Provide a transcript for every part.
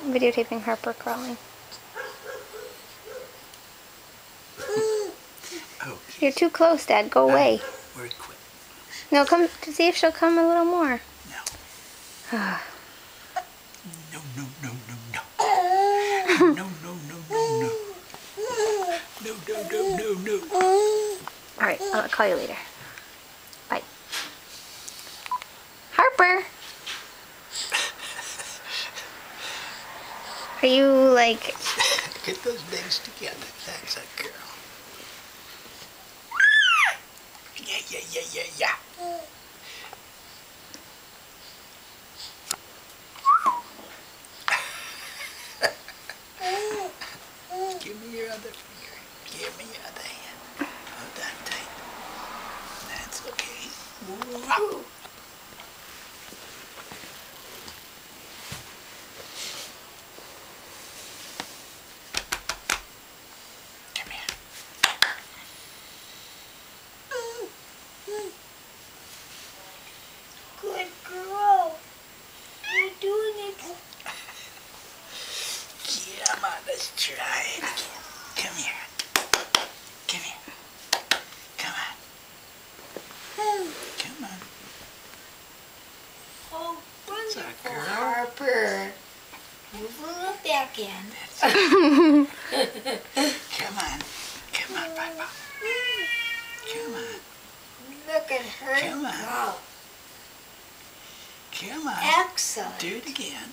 Videotaping Harper crawling. Oh, you're too close, Dad. Go away. Word quit. No, come to see if she'll come a little more. No. No. No, no, no, no, no. No, no, no, no, no. No, no, no, no, no. All right, I'll call you later. Bye. Harper! Are you like... Get those legs together. That's a girl. Yeah, yeah, yeah, yeah, yeah. Give me your other finger. Give me your other hand. Hold that tight. That's okay. Wow. Come here. Good girl. You're doing it. Come on, let's try it again. Come here. Come here. Come on. Come on. Oh, That's a wonderful, girl. Harper. Move a little back in. Come on. Come on, Papa. Come on. Look at her Come on. go. Come on. Excellent. Do it again.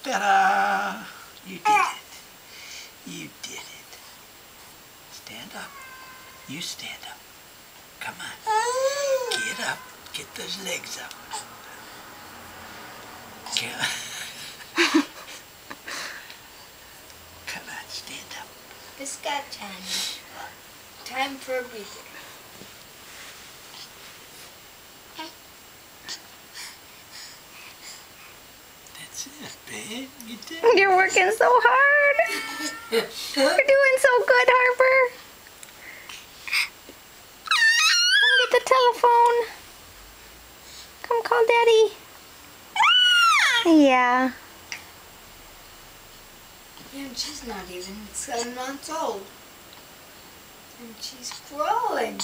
Ta-da! You did it. You did it. Stand up. You stand up. Come on. Get up. Get those legs up. Come on, stand up. It's got time. Time for a breather. That's it, babe. You did it. You're working so hard. You're doing so good, Harper. Come get the telephone. Come call Daddy. Yeah. And she's not even 7 months old. And she's growing.